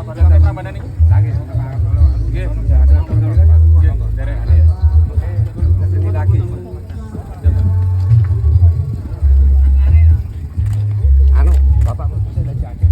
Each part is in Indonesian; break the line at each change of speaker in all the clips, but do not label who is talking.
Sampai Prambanan itu? Lagi. Oke. Dari sini lagi. Anu, Bapak saya lagi akhir.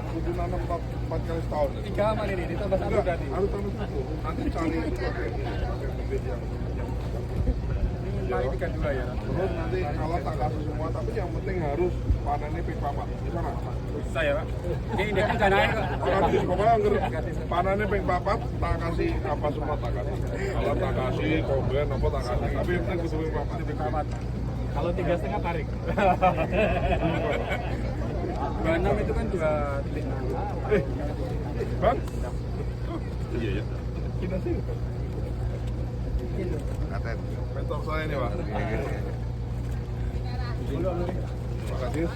Kudu nanam 4 kali setahun.
3 kali ini ditambah 1 tadi.
Harus tambah 1. Nanti cari itu pakai bibit yang
Kali 32 ya.
terus nanti kalau tak kasih semua, tapi yang penting harus panennya ping papat. Di sana.
Susah ya, Pak. Ini indeknya nggak naik kok.
Gratis, pokoknya anggar panennya ping papat, tak kasih apa semua tak kasih. Kalau tak kasih, komplain apa tak kasih. Tapi yang penting kudu ping papat.
Kalau 3,5 tarik. 26 itu kan 2,6.
Bang? Iya ya. Kita sih. Katen. Mentor saya ini, Pak. Terima kasih.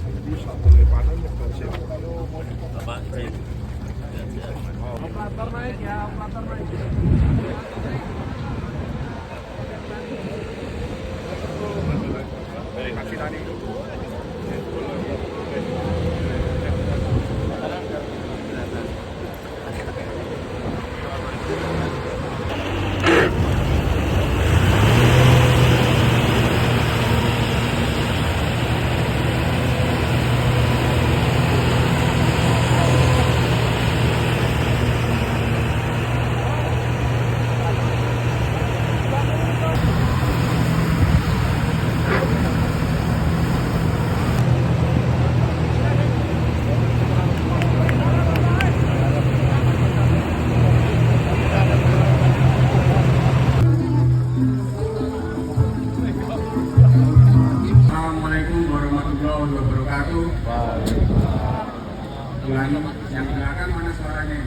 Jadi satu panen berhasil.
Bapak izin.
Operator naik ya, operator naik. Kasih tadi.
Assalamualaikum warahmatullahi wabarakatuh. Yang belakang mana suaranya?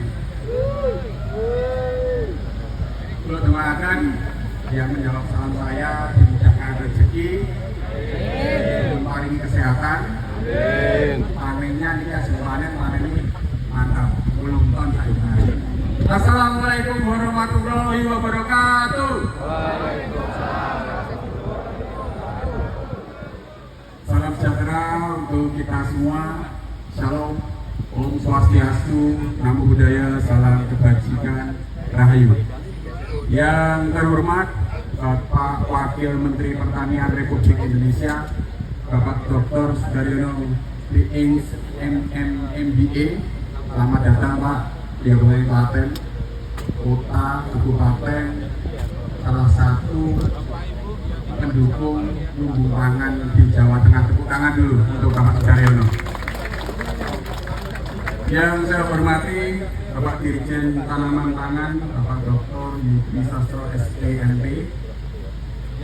Untuk doakan yang menjawab salam saya dimudahkan rezeki, paling kesehatan, panennya dikasih panen ini mantap, belum ton sayur. Assalamualaikum warahmatullahi wabarakatuh. Salam sejahtera untuk kita semua. Shalom, Om Swastiastu, Namo Buddhaya, salam kebajikan, Rahayu. Yang terhormat Bapak Wakil Menteri Pertanian Republik Indonesia, Bapak Dr. Sudaryono PINGS MMBA. Selamat datang Pak di Kabupaten Klaten, kota kabupaten salah satu pendukung lumbung pangan di Jawa Tengah. Tepuk tangan dulu untuk Bapak Sudaryono. Yang saya hormati Bapak Dirjen Tanaman Pangan, Bapak Dr. Yudi Sastro SPMP.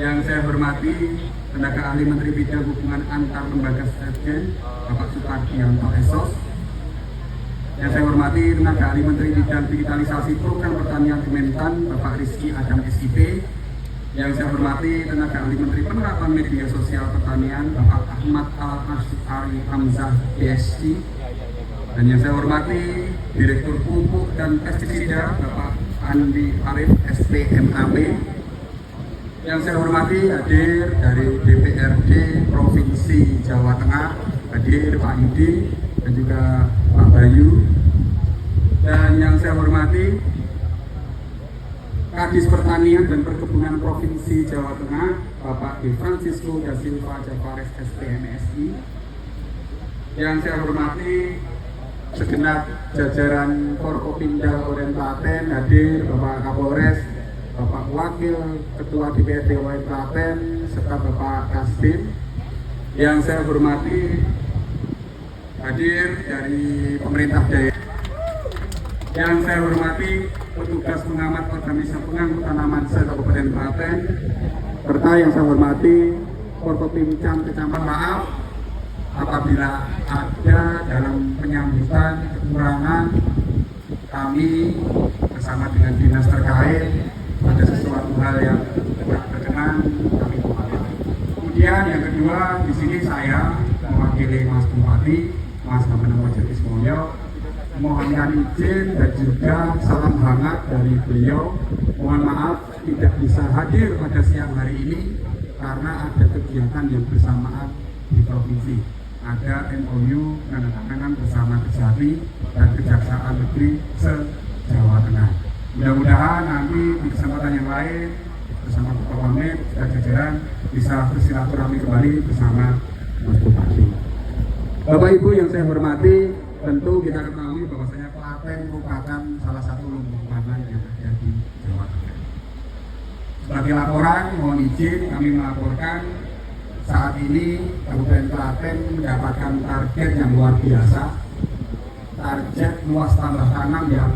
Yang saya hormati Tenaga Ahli Menteri Bidang Hubungan Antar Lembaga Sekjen, Bapak Supardianto SOS. Yang saya hormati Tenaga Ahli Menteri Bidang Digitalisasi Program Pertanian Kementan, Bapak Rizky Adam SIP. Yang saya hormati Tenaga Ahli Menteri Penerapan Media Sosial Pertanian, Bapak Ahmad Al-Asyari Hamzah PhD. Dan yang saya hormati Direktur Pupuk dan Pestisida, Bapak Andi Arif SPMAP. Yang saya hormati hadir dari DPRD Provinsi Jawa hadir Pak Yudi dan juga Pak Bayu. Dan yang saya hormati Kadis Pertanian dan Perkebunan Provinsi Jawa Tengah Bapak De Francisco da Silva Javares SPMSI. Yang saya hormati segenap jajaran Forkopimda Kabupaten Klaten hadir, Bapak Kapolres, Bapak Wakil Ketua DPRD Kabupaten Klaten, serta Bapak Kasdim. Yang saya hormati hadir dari pemerintah daerah. Yang saya hormati petugas pengamat organisasi pengangkut tanaman se-Kabupaten Klaten, serta yang saya hormati Forkopimcam Kecamatan. Maaf apabila ada dalam penyambutan kekurangan kami bersama dengan dinas terkait ada sesuatu hal yang tidak berkenan, kami mohon. Kemudian yang kedua, di sini saya mewakili Mas Bupati, Mas Bambang Majelis Mulyo, mohonkan izin dan juga salam hangat dari beliau. Mohon maaf tidak bisa hadir pada siang hari ini karena ada kegiatan yang bersamaan di provinsi. Ada MOU penandatanganan bersama Kejati dan Kejaksaan Negeri se-Jawa Tengah. Mudah-mudahan nanti di kesempatan yang lain bersama Bapak Wamit dan jajaran bisa bersilaturahmi kembali bersama Mas Bupati. Bapak Ibu yang saya hormati, tentu kita ketahui bahwasanya Klaten merupakan salah satu lumbung pangan yang ada di Jawa Tengah. Sebagai laporan, mohon izin kami melaporkan saat ini Kabupaten Klaten mendapatkan target yang luar biasa, target luas tambah tanam yang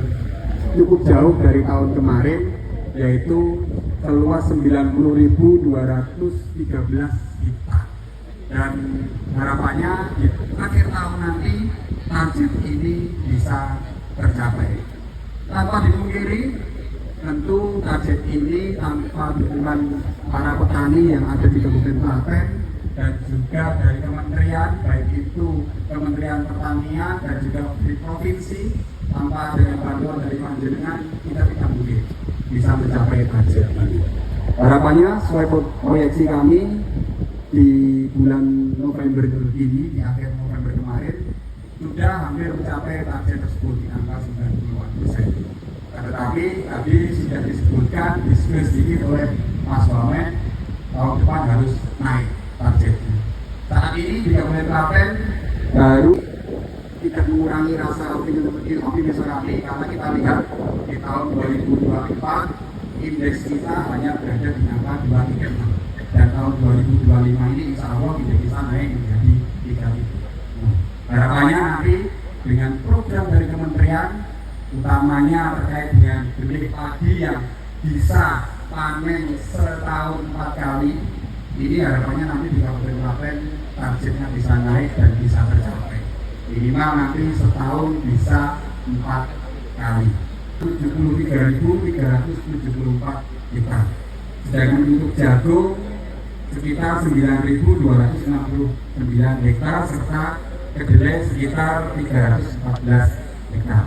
cukup jauh dari tahun kemarin, yaitu seluas 90.213 hektar. Dan harapannya di akhir tahun nanti target ini bisa tercapai. Tanpa dipungkiri, tentu target ini tanpa dukungan para petani yang ada di Kabupaten Klaten dan juga dari kementerian, baik itu Kementerian Pertanian dan juga di provinsi, tanpa adanya bantuan dari panjenengan kita tidak mungkin bisa mencapai target ini. Harapannya sesuai proyeksi kami di bulan November ini, di akhir November kemarin sudah hampir mencapai target tersebut di angka 90%. Tetapi tadi sudah disebutkan, diskusi sedikit oleh Mas Wamen, tahun depan harus naik targetnya. Saat ini di Kabupaten Klaten baru tidak mengurangi rasa optimis kami, karena kita lihat di tahun 2024 indeks kita hanya berada di angka 2,36 dan tahun 2025 ini insya Allah indeks kita naik menjadi 3. Harapannya nanti dengan program dari kementerian, utamanya terkait dengan benih padi yang bisa panen setahun 4 kali, ini harapannya nanti di Kabupaten Klaten targetnya bisa naik dan bisa tercapai. Minimal nanti setahun bisa 4 kali. 73.374 hektar. Sedangkan untuk jagung sekitar 9.269 hektar serta kedelai sekitar 314 hektar.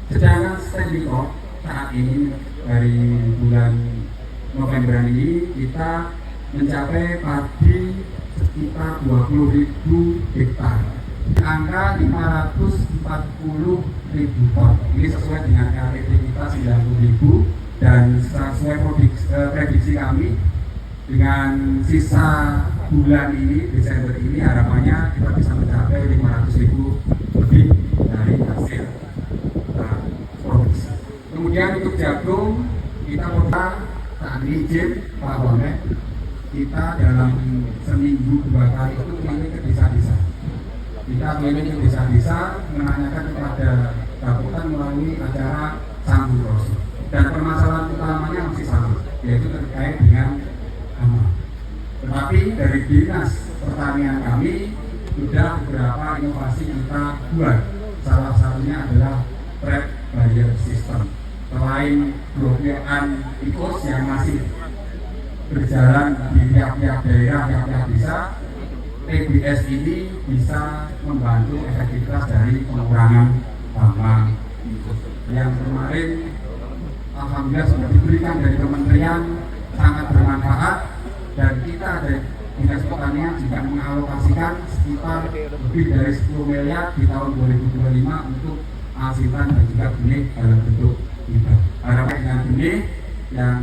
Sedangkan standing crop saat ini dari bulan November ini kita mencapai padi sekitar 20.000 hektar, angka 540.000 ton. Ini sesuai dengan KTP kita 90.000 dan sesuai prediksi kami dengan sisa bulan ini, Desember ini, harapannya kita bisa mencapai 500.000 lebih dari hasil produksi. Kemudian untuk jagung kita saat ini izin Pak Wamen, kita dalam seminggu 2 kali itu keliling ke desa-desa. Kita keliling ke desa-desa menanyakan kepada Kabupaten melalui acara Sambung Rosi. Dan permasalahan utamanya masih sama, yaitu terkait dengan hama. Tetapi dari dinas pertanian kami sudah beberapa inovasi kita buat. Salah satunya adalah trap barrier system. Selain blokiran tikus yang masih berjalan di tiap-tiap daerah, tiap-tiap desa, TBS ini bisa membantu efektivitas dari pengurangan hama tikus. Yang kemarin alhamdulillah sudah diberikan dari kementerian, sangat bermanfaat, dan kita Dinas Pertanian juga mengalokasikan sekitar lebih dari 10 miliar di tahun 2025 untuk alsintan dan juga benih dalam bentuk hibah. Harapan dengan benih yang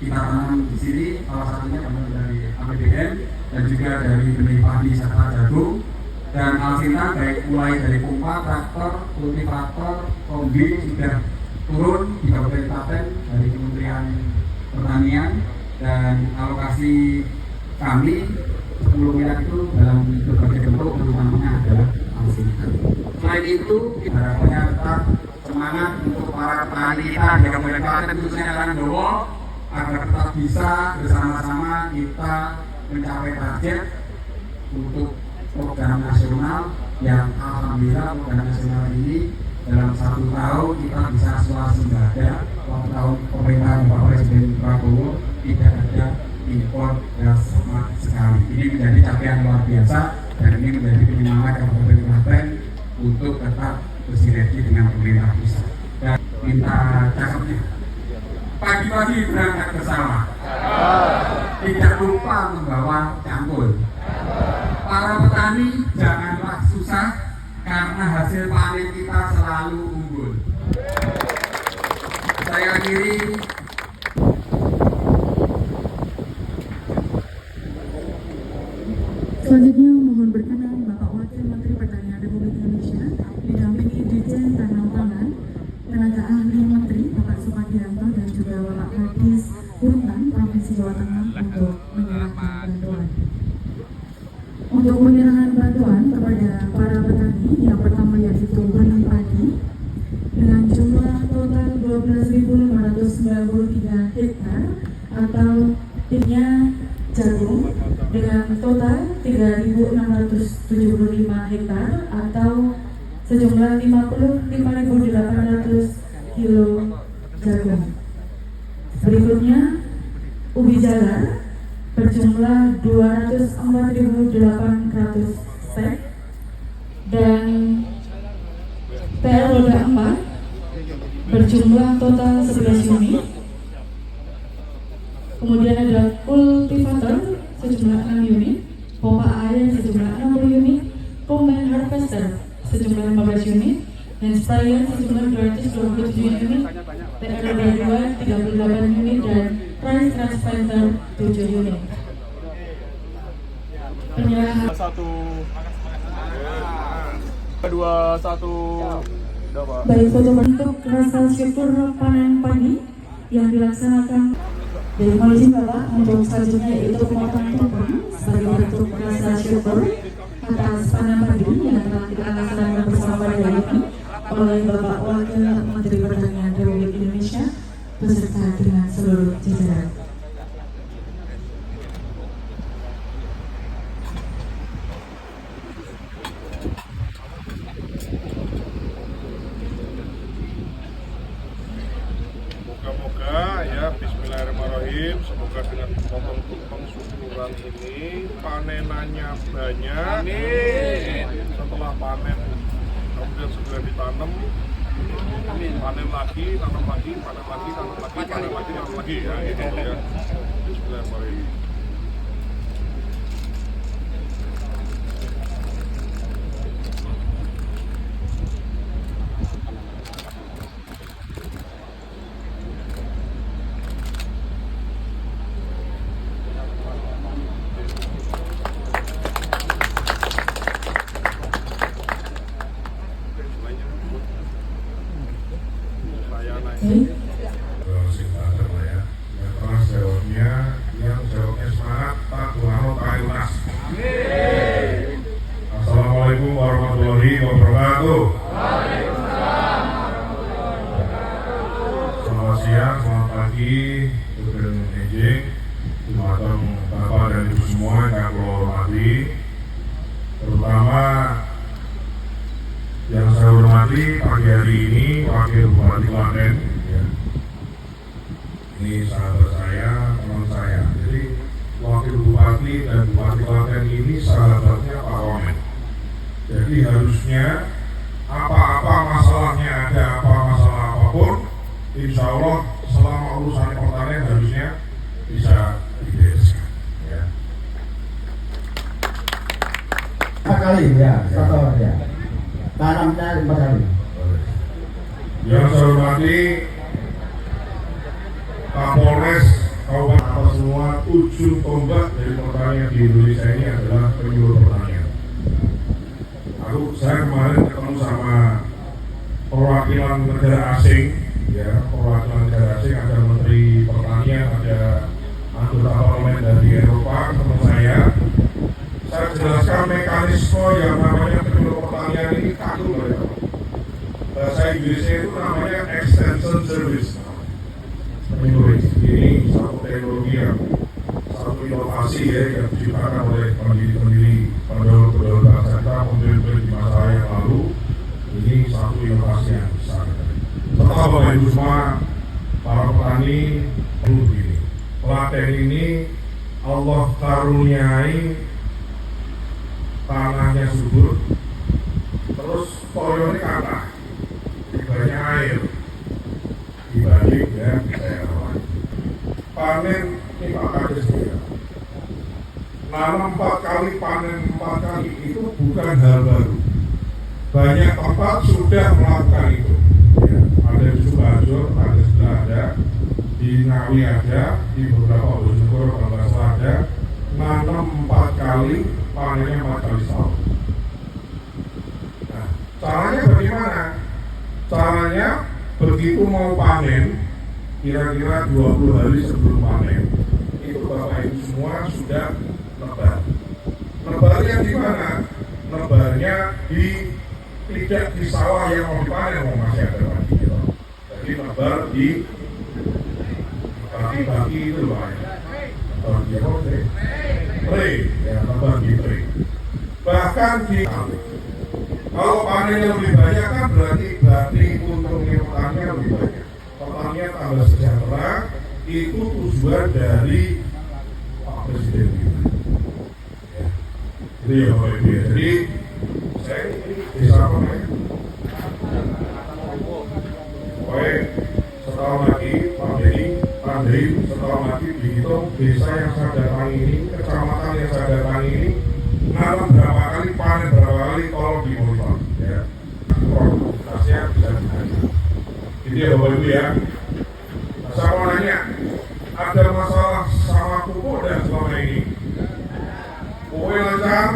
kita tanam di sini salah satunya dari APBN dan juga dari benih padi serta jagung, dan alsintan baik mulai dari pompa, traktor, kultivator, kombi sudah turun di Kabupaten Klaten dari Kementerian Pertanian, dan alokasi kami 10 miliar itu dalam berbagai bentuk, utamanya adalah alsintan. Selain itu, harapannya tetap semangat untuk para petani kita di Kabupaten Klaten khususnya Landowo agar tetap bisa bersama-sama kita mencapai target untuk program nasional yang alhamdulillah program nasional ini dalam 1 tahun kita bisa swasembada. Waktu tahun pemerintahan Bapak Presiden Prabowo tidak ada impor beras sama sekali. Ini menjadi capaian luar biasa dan ini menjadi penyemangat Kabupaten Klaten untuk tetap bersinergi dengan pemerintah pusat. Dan minta cakepnya pagi-pagi berangkat ke sawah, tidak lupa membawa cangkul. Para petani janganlah susah karena hasil panen kita selalu unggul. Saya akhiri.
Selanjutnya mohon berkenan Bapak Wakil Menteri Pertanian Republik Indonesia didampingi Dirjen Tanam Pangan, tenaga ahli Menteri Bapak Supardianto dan juga Bapak Kadis Hutan Provinsi Jawa Tengah untuk menyerahkan bantuan. Untuk penyerahan bantuan kepada para petani yang pertama yaitu benih padi dengan jumlah total 12.593 hektar atau timnya jagung dengan total 3.675 hektar atau sejumlah 55.800 kilo jagung. Berikutnya ubi jalar berjumlah 204.800 stek dan TL roda 4 berjumlah total 11 unit. Kemudian ada kultivator sejumlah 6 unit, pompa air sejumlah 60 unit, combine harvester sejumlah 15 unit, dan sprayer sejumlah 227 unit, TR roda 2 38 unit, dan rice transplanter 7 unit. Penyerahan
1 2 1
baik foto bentuk rasa syukur panen padi yang dilaksanakan dari izin Bapak untuk selanjutnya yaitu pemotongan tumpeng sebagai bentuk rasa syukur atas panen padi yang telah kita laksanakan bersama pada hari ini oleh Bapak Wakil Menteri Pertanian Republik Indonesia beserta dengan seluruh jajaran.
Moga-moga ya bismillahirrahmanirrahim, semoga dengan potong tumpeng syukuran ini panenannya banyak. Amin. Setelah panen kemudian segera ditanam, panen lagi, tanam lagi, panen lagi, tanam lagi, panen lagi, tanam lagi ya gitu ya. Bismillahirrahmanirrahim. Singkatan lah ya. Yang keras jawabnya, yang jawabnya semangat, tak kurang tak lunas. Assalamualaikum warahmatullahi wabarakatuh. Selamat siang, selamat pagi, Tuhan Ejing, Jumatan Bapak dan Ibu semua yang saya hormati, terutama yang saya hormati pagi hari ini Wakil Bupati Klaten. Ini sahabat saya, teman saya. Jadi Wakil Bupati dan Bupati Klaten ini sahabatnya Pak Wamen. Jadi harusnya apa-apa masalahnya ada, apa masalah apapun, insya Allah selama urusan pertanian harusnya bisa dibereskan. Ya.
4 kali ya, satu ya. Tanamnya 5 kali.
Yang saya hormati Kapolres Kabupaten semua, ujung tombak dari pertanian di Indonesia ini adalah penyuluh pertanian. Saya kemarin ketemu sama perwakilan negara asing, ya, perwakilan negara asing, ada Menteri Pertanian, ada anggota parlemen dari Eropa, ketemu saya jelaskan mekanisme yang namanya penyuluh pertanian ini kaku mereka. Bahasa Inggrisnya itu namanya extension service. Ini satu teknologi yang satu inovasi ya yang diciptakan oleh pendiri-pendiri pendahulu bangsa kita, pemimpin di masa yang lalu. Ini satu inovasi yang besar. Setelah Bapak Ibu semua, para petani, begini, Klaten ini Allah karuniai tanahnya subur, terus toyo ini kata, banyak air dibanding ya daerah lain. Panen ini Pak Kades ya. Nanam 4 kali, panen 4 kali itu bukan hal baru. Banyak tempat sudah melakukan itu. Ya, ada di Sukoharjo, ada sebelah ada, di Ngawi ada, di beberapa Bojonegoro kalau nggak salah ada. Nanam 4 kali, panennya 4 kali setahun. Nah, caranya bagaimana? Caranya begitu mau panen, kira-kira 20 hari sebelum panen, itu Bapak Ibu semua sudah nebar. Nebarnya di mana? Nebarnya tidak di sawah yang mau dipanen, masih ada lagi gitu. Jadi nebar di bagi-bagi itu Pak. Nebar di pre, ya nebar di pre. Bahkan di kalau panennya lebih banyak kan berarti untungnya petani lebih banyak. Petani tambah sejahtera, itu tujuan dari Pak Presiden kita. Ya. Itu ya Bapak Ibu ya. Jadi saya ini desa apa ya? Pokoknya setahun lagi Pak Dedi, setahun lagi dihitung desa yang saya datangi ini, kecamatan yang saya datangi ini, nanam berapa kali, panen berapa kali, tolong dimonitor ya. Produktivitasnya bisa ditanya. Itu ya Bapak Ibu ya. Nah, saya mau nanya, ada masalah sama pupuk dan selama ini? Pupuk lancar?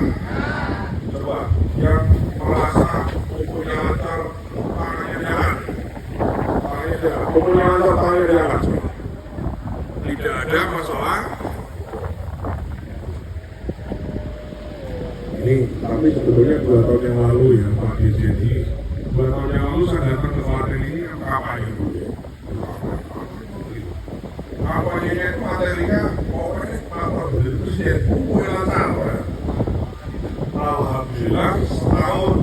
Coba yang merasa pupuknya lancar, tangannya jalan. Pupuknya lancar, tangannya jalan. Tidak ada masalah. Ini tapi sebetulnya 2 tahun yang lalu ya Pak Dirjen, 2 tahun yang lalu saya datang ke Klaten ini kampanye dulu ya. Kampanyenya itu materinya pokoknya lapor dari Presiden, pupuk lancar. Alhamdulillah setahun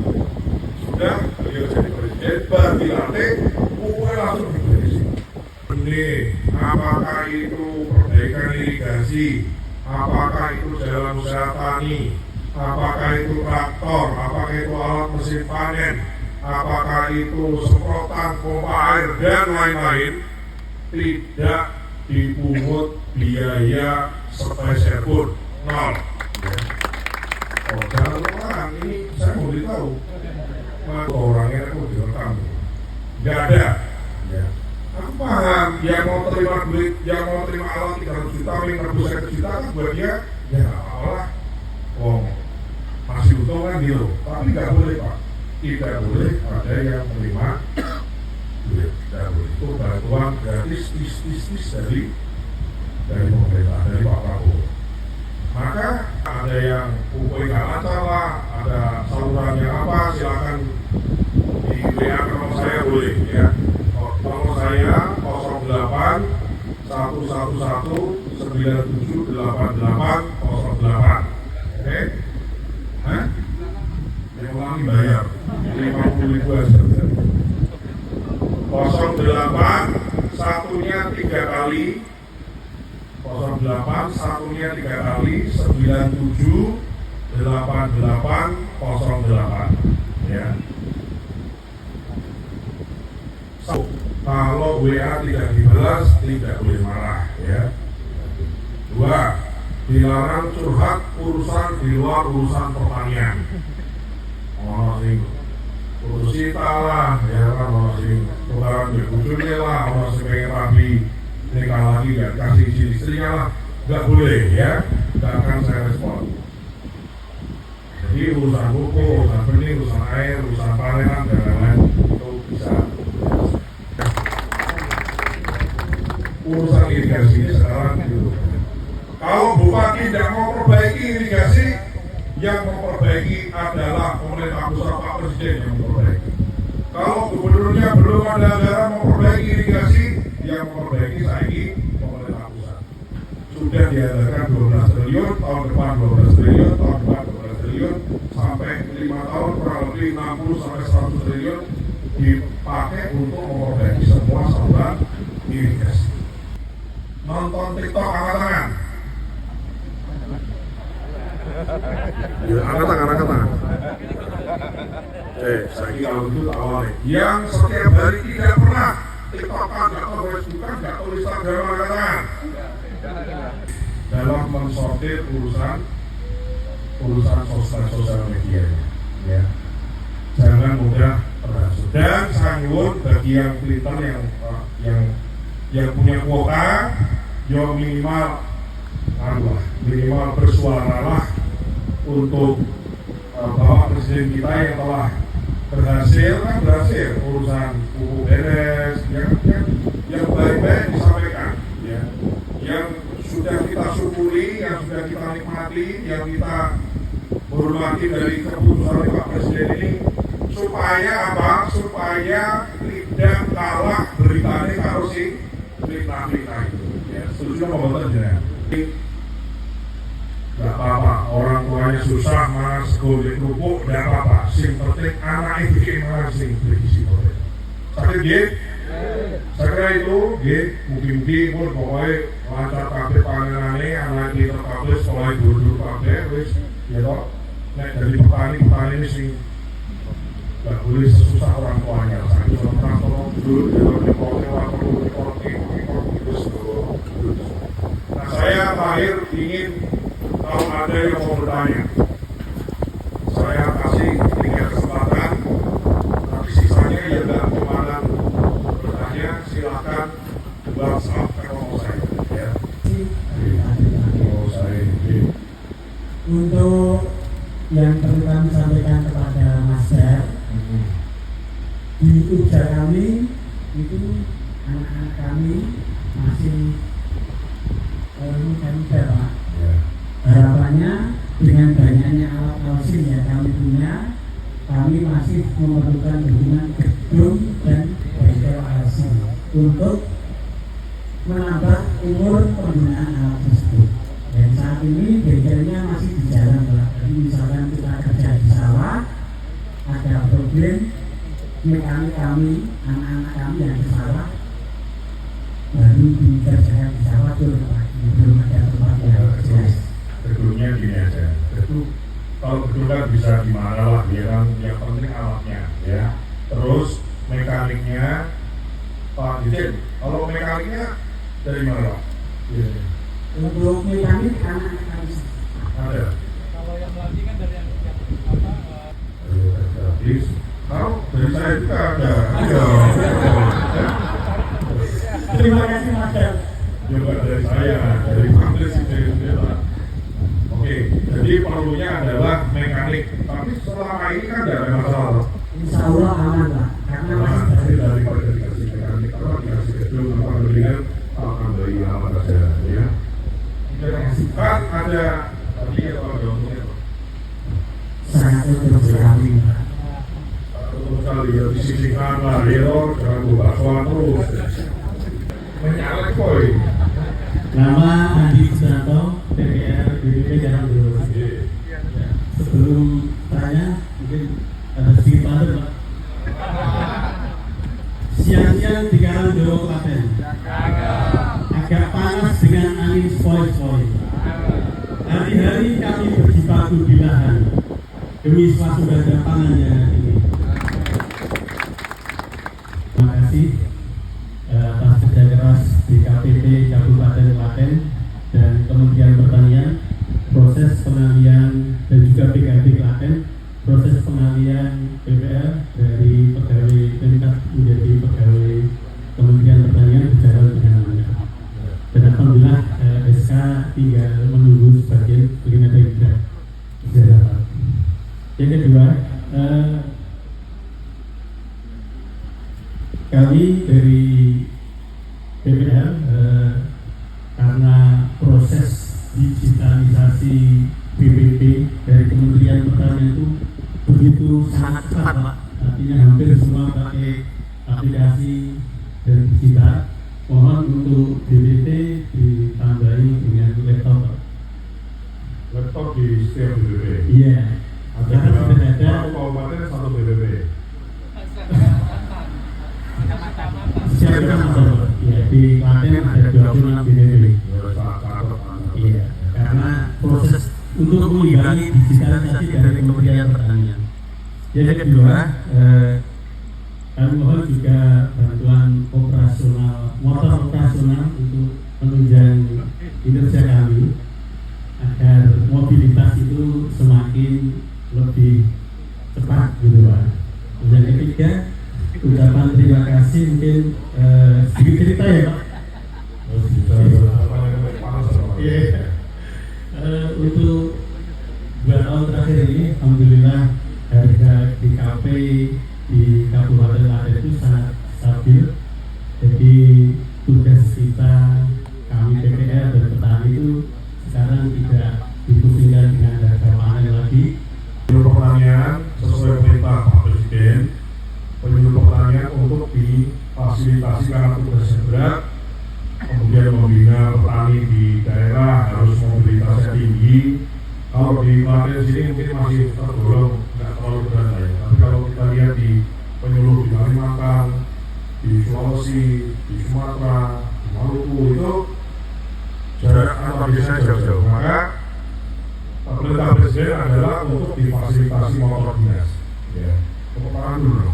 sudah beliau jadi Presiden, baru dilantik pupuknya langsung diberi. Benih, apakah itu perbaikan irigasi, apakah itu jalan usaha tani, apakah itu traktor, apakah itu alat mesin panen, apakah itu semprotan, pompa air, dan lain-lain, tidak dipungut biaya sepeser pun, 0. Oh, jangan lupa, ini saya mau beritahu, orangnya itu direkam, nggak ada. Ya. Aku paham, yang mau terima duit, yang mau terima alat 300 juta, 500 juta kan buat dia, ya nggak apa-apa. Oh, masih untung kan gitu, tapi nggak boleh Pak, tidak boleh ada yang menerima duit, tidak boleh. Itu bantuan gratis dari pemerintah, dari Pak Prabowo. Maka ada yang pupuk nggak lancar lah, ada salurannya apa, silakan di WA ke nomor saya boleh ya. Nomor saya 08 111 9788 08. Oke? Hah? Yang ulangi bayar 50.000 aja. 08 satunya 3 kali, 08 satunya 3 kali 978808 ya. Kalau WA tidak dibalas, tidak boleh marah ya. 2. dilarang curhat urusan di luar urusan pertanian. Ono sing urus kita lah, ya kan, ono sing tukaran bujurnya lah, ono sing pengen rapi nikah lagi gak kasih izin istrinya lah, gak boleh ya, gak akan saya respon. Jadi urusan pupuk, urusan benih, urusan air, urusan panenan dan lain-lain itu bisa. Urusan irigasi ini sekarang gitu. Kalau Bupati tidak mau perbaiki irigasi, yang memperbaiki adalah pemerintah pusat, Pak Presiden yang memperbaiki. Kalau gubernurnya belum ada anggaran memperbaiki irigasi, yang memperbaiki saiki pemerintah pusat. Sudah dianggarkan 12 triliun, tahun depan 12 triliun, tahun depan 12 triliun, sampai 5 tahun kurang lebih 60 sampai 100 triliun dipakai untuk memperbaiki semua saluran irigasi. Nonton TikTok angkat tangan. Ya, angkat tangan. Saya kalau itu awalnya yang setiap hari tidak pernah TikTokan, nggak tahu Facebookan, nggak tahu Instagram, angkat tangan. Dalam mensortir urusan sosial media, ya. Jangan mudah terhasut. Dan sanggup bagi yang Twitter yang punya kuota, yo minimal bersuaralah untuk Bapak Presiden kita yang telah berhasil urusan pupuk beres, yang baik-baik disampaikan, ya. Yang sudah kita syukuri, yang sudah kita nikmati, yang kita hormati dari keputusan Pak Presiden ini, supaya apa? Supaya tidak kalah beritanya kalau si fitnah itu. Ya, setuju apa betul? Gak apa-apa, orang tuanya susah mas, golek kerupuk, gak apa-apa. Sing penting anaknya bikin mas, sing berisi boleh. Sakit gak? Saya kira itu, mungkin pun pokoknya lancar kabeh panenane, anak kita kabeh sekolah dulu kabeh, wis, ya toh. Nek dari petani ini sing gak boleh sesusah orang tuanya. Saya itu pernah tolong dulu, Nah saya terakhir ingin, kalau ada yang mau bertanya, saya kasih 3 kesempatan, tapi sisanya ya gak kemana bertanya, silakan WhatsApp ke nomor saya, ya.
Untuk yang perlu kami sampaikan kepada Mas Dar, di ujar kami itu anak-anak kami masih muda Pak. Harapannya dengan banyaknya alat mesin yang kami punya, kami masih memerlukan dukungan gedung dan bengkel ALC untuk menambah umur penggunaan alat tersebut. Dan saat ini bengkelnya masih di jalan Pak. Jadi misalkan kita kerja di sawah, ada problem, mekanik kami, anak-anak kami yang di sawah baru dikerjakan di sawah dulu Pak. Belum ada tempat yang jelas.
Gedungnya gini aja, kalau gedung kan bisa dimana lah, ya kan, yang penting alatnya, ya. Terus mekaniknya, Pak Dirjen, kalau mekaniknya dari mana Pak?
Untuk mekanik anak-anak kami
Ada.
Kalau yang melatih kan dari yang
Gratis. Kalau dari saya juga ada.
Terima kasih Mas Dar.
Juga dari saya, dari Pampres itu. Oke, jadi perlunya adalah mekanik. Tapi selama ini kan tidak ada masalah.
Insya Allah aman Pak, karena masih
Tapi daripada dikasih mekanik, kalau dikasih gedung, apa mendingan akan beri alat saja, ya. Kan ada tadi atau ada untungnya Pak?
sangat untuk sekali Pak.
Untuk sekali ya disisihkan lah, ya, jangan buka soal terus. Menyalek boy.
Nama Andi Susanto, DPR BPP Jalan Lurus. Sebelum tanya, mungkin ada sedikit bantu Pak. Siang-siang di Karangdoro Klaten, agak panas dengan angin sepoi-sepoi. Hari-hari kami berjibaku di lahan demi swasembada pangan yang ini. Terima kasih atas kerja keras DKPP Kabupaten Klaten dan Kementerian Pertanian Yang kedua, kami dari BPR karena proses digitalisasi BPP dari Kementerian Pertanian itu begitu sangat cepat, Pak. Artinya hampir semua pakai aplikasi dan digital. Mohon untuk BPT ditambahi dengan laptop, Pak.
Laptop di setiap BPP.
Iya.
Ada
Karena sudah ada
kabupaten satu BPP.
siapa Pak? Iya, di Klaten ada 26 BPP. Iya, karena proses untuk mengimbangi digitalisasi dari Kementerian Pertanian. Yang kedua, kami mohon juga bantuan operasional, motor operasional untuk menunjang kinerja kami agar mobilitas itu semakin lebih cepat gitu Pak. Dan yang ketiga, ucapan terima kasih mungkin sedikit cerita ya Pak. Iya. Untuk 2 tahun terakhir ini, alhamdulillah harga DKP di Kabupaten Klaten itu sangat stabil. Jadi tugas kita, kami PPR dan petani itu sekarang tidak dipusingkan dengan harga panen lagi.
Penyuluh pertanian sesuai perintah Pak Presiden, penyuluh pertanian untuk difasilitasi karena tugasnya berat, kemudian membina petani di daerah harus mobilitasnya tinggi. Kalau di Klaten sini mungkin masih tergolong nggak terlalu berat ya. Tapi kalau kita lihat di penyuluh di Kalimantan, di Sulawesi, di Sumatera, di Maluku itu jarak antar desanya jauh-jauh. Maka perintah Presiden adalah untuk difasilitasi motor dinas. Ya, tepuk tangan dulu.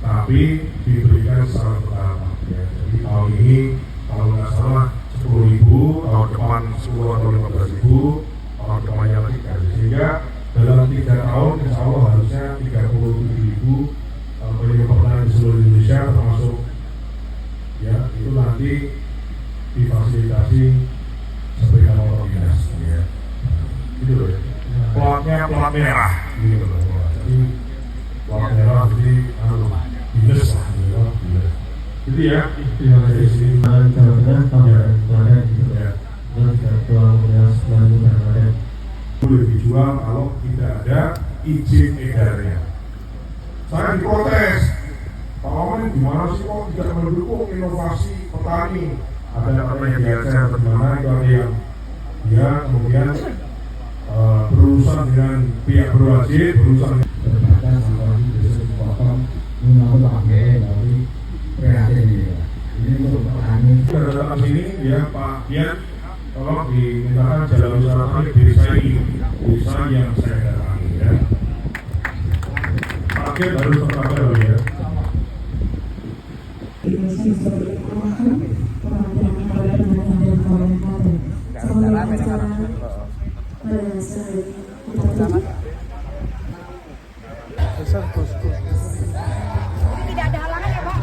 Tapi diberikan secara bertahap. Ya. Jadi tahun ini kalau nggak salah 10.000, tahun depan 10 atau 15.000, tahun depannya lagi kasih. Sehingga dalam 3 tahun insya Allah harusnya 37.000 penyuluh pertanian di seluruh Indonesia, termasuk ya itu nanti difasilitasi sepeda motor dinas. Ya. Gitu loh ya. Platnya plat merah. Gitu loh. Jadi plat merah jadi dinas lah. Gitu ya. Yang dari sini boleh dijual kalau tidak ada izin edarnya. Saya diprotes, Pak Wamen gimana sih kok tidak mendukung inovasi petani? Ada yang biasa atau gimana itu ada yang dia kemudian berurusan dengan pihak berwajib, berurusan
terbatas sampai besok potong menurut AGE dari prihatin ini untuk petani.
Datang sini ya Pak Dian, tolong dimintakan jalan wisata desa ini, desa yang saya datangi ya. Target harus tercapai ya.
Tidak ada halangan ya Pak?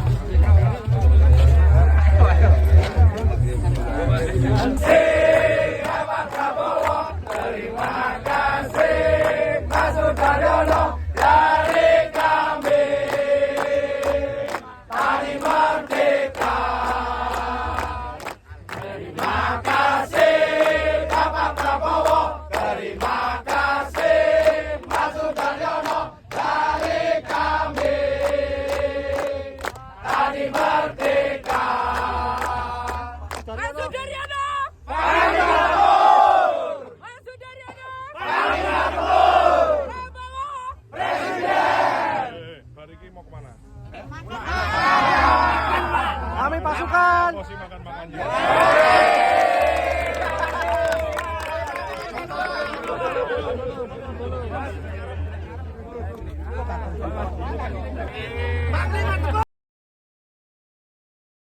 Pak Prabowo, terima kasih Mas Sudaryono dari kami Tani Merdeka. Terima kasih Bapak Prabowo, terima kasih Mas Sudaryono dari kami Tani Merdeka. Mas Sudaryono!
Kami pasukan.
Masih makan-makan juga.